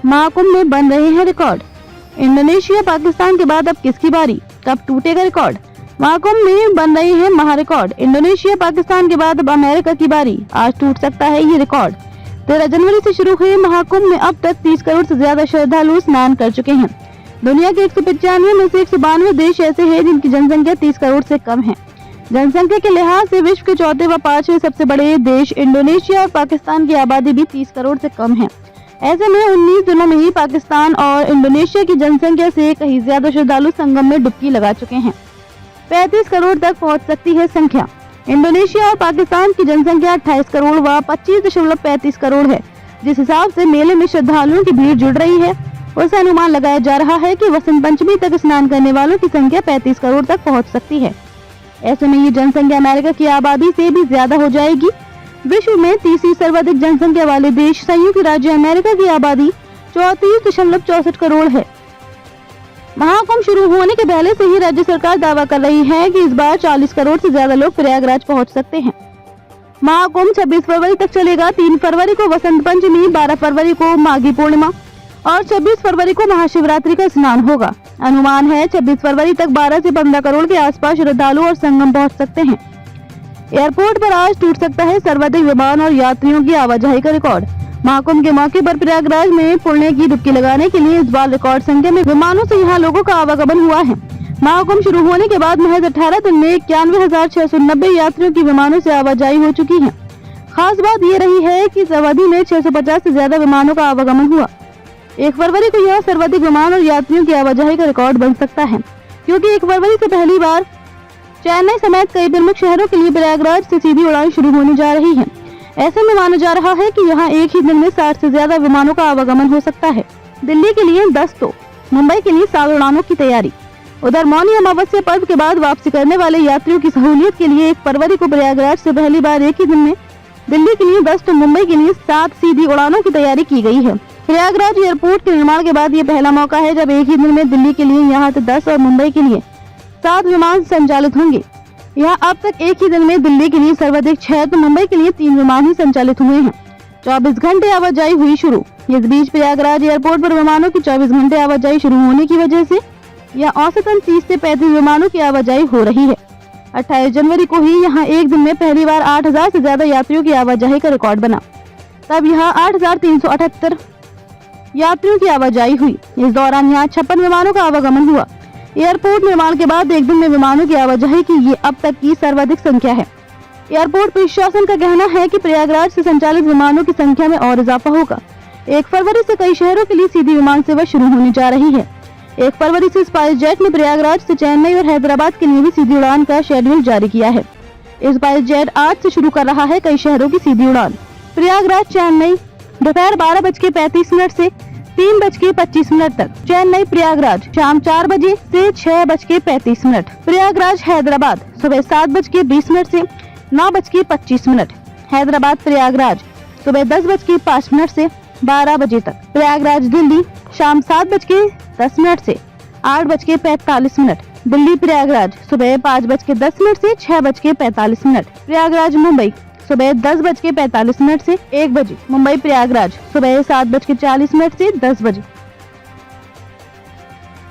महाकुंभ में बन रहे हैं रिकॉर्ड। इंडोनेशिया पाकिस्तान के बाद अब किसकी बारी, कब टूटेगा रिकॉर्ड। महाकुंभ में बन रहे हैं महारिकॉर्ड। इंडोनेशिया पाकिस्तान के बाद अब अमेरिका की बारी, आज टूट सकता है ये रिकॉर्ड। 13 जनवरी से शुरू हुए महाकुंभ में अब तक 30 करोड़ से ज्यादा श्रद्धालु स्नान कर चुके हैं। दुनिया के 195 में से 192 देश ऐसे हैं जिनकी जनसंख्या 30 करोड़ से कम है। जनसंख्या के लिहाज से विश्व के चौथे व पांचवें सबसे बड़े देश इंडोनेशिया और पाकिस्तान की आबादी भी 30 करोड़ से कम है। ऐसे में 19 दिनों में ही पाकिस्तान और इंडोनेशिया की जनसंख्या से कहीं ज्यादा श्रद्धालु संगम में डुबकी लगा चुके हैं। 35 करोड़ तक पहुंच सकती है संख्या। इंडोनेशिया और पाकिस्तान की जनसंख्या 28 करोड़ व 25.35 करोड़ है। जिस हिसाब से मेले में श्रद्धालुओं की भीड़ जुड़ रही है, उससे अनुमान लगाया जा रहा है कि वसंत पंचमी तक स्नान करने वालों की संख्या 35 करोड़ तक पहुंच सकती है। ऐसे में ये जनसंख्या अमेरिका की आबादी से भी ज्यादा हो जाएगी। विश्व में तीसरी सर्वाधिक जनसंख्या वाले देश संयुक्त राज्य अमेरिका की आबादी 34.64 करोड़ है। महाकुंभ शुरू होने के पहले से ही राज्य सरकार दावा कर रही है कि इस बार 40 करोड़ से ज्यादा लोग प्रयागराज पहुंच सकते हैं। महाकुंभ 26 फरवरी तक चलेगा। 3 फरवरी को वसंत पंचमी, 12 फरवरी को माघी पूर्णिमा और 26 फरवरी को महाशिवरात्रि का स्नान होगा। अनुमान है 26 फरवरी तक 12 से 15 करोड़ के आसपास श्रद्धालु और संगम पहुंच सकते हैं। एयरपोर्ट पर आज टूट सकता है सर्वाधिक विमान और यात्रियों की आवाजाही का रिकॉर्ड। महाकुंभ के मौके पर प्रयागराज में पुण्य की डुबकी लगाने के लिए इस बार रिकॉर्ड संख्या में विमानों से यहाँ लोगों का आवागमन हुआ है। महाकुंभ शुरू होने के बाद महज 18 दिन में 91,690 यात्रियों की विमानों से आवाजाही हो चुकी है। खास बात ये रही है कि इस अवधि में 650 से ज्यादा विमानों का आवागमन हुआ। 1 फरवरी को यह सर्वाधिक विमान और यात्रियों की आवाजाही का रिकॉर्ड बन सकता है, क्योंकि 1 फरवरी से पहली बार चेन्नई समेत कई प्रमुख शहरों के लिए प्रयागराज से सीधी उड़ान शुरू होने जा रही है। ऐसे में माना जा रहा है कि यहाँ एक ही दिन में 60 से ज्यादा विमानों का आवागमन हो सकता है। दिल्ली के लिए 10 तो मुंबई के लिए 7 उड़ानों की तैयारी। उधर मौनी अमावस्या पर्व के बाद वापसी करने वाले यात्रियों की सहूलियत के लिए 1 फरवरी को प्रयागराज से पहली बार एक ही दिन में दिल्ली के लिए 10 तो मुंबई के लिए 7 सीधी उड़ानों की तैयारी की गई है। प्रयागराज एयरपोर्ट के निर्माण के बाद ये पहला मौका है जब एक ही दिन में दिल्ली के लिए यहाँ से 10 और मुंबई के लिए 7 विमान संचालित होंगे। यहाँ अब तक एक ही दिन में दिल्ली के लिए सर्वाधिक 6 तो मुंबई के लिए 3 विमान ही संचालित हुए हैं। 24 घंटे आवाजाही हुई शुरू। इस बीच प्रयागराज एयरपोर्ट पर विमानों की 24 घंटे आवाजाही शुरू होने की वजह से यहाँ औसतन 30 से 35 विमानों की आवाजाही हो रही है। 28 जनवरी को ही यहाँ एक दिन में पहली बार 8,000 से ज्यादा यात्रियों की आवाजाही का रिकॉर्ड बना। तब यहाँ 8,378 यात्रियों की आवाजाही हुई। इस दौरान यहाँ 56 विमानों का आवागमन हुआ। एयरपोर्ट निर्माण के बाद एक दिन में विमानों की आवाजाही की ये अब तक की सर्वाधिक संख्या है। एयरपोर्ट प्रशासन का कहना है कि प्रयागराज से संचालित विमानों की संख्या में और इजाफा होगा। 1 फरवरी से कई शहरों के लिए सीधी विमान सेवा शुरू होने जा रही है। 1 फरवरी से स्पाइस जेट ने प्रयागराज से चेन्नई और हैदराबाद के लिए भी सीधी उड़ान का शेड्यूल जारी किया है। स्पाइस जेट आज से शुरू कर रहा है कई शहरों की सीधी उड़ान। प्रयागराज चेन्नई दोपहर 12:35 से 3:25 तक। चेन्नई प्रयागराज शाम 4 बजे से 6:35। प्रयागराज हैदराबाद सुबह 7:20 से 9:25। हैदराबाद प्रयागराज सुबह 10:05 से 12 बजे तक। प्रयागराज दिल्ली शाम 7:10 से 8:45। दिल्ली प्रयागराज सुबह 5:10 से 6:45। प्रयागराज मुंबई सुबह 10:45 से 1 बजे। मुंबई प्रयागराज सुबह 7:40 से 10 बजे।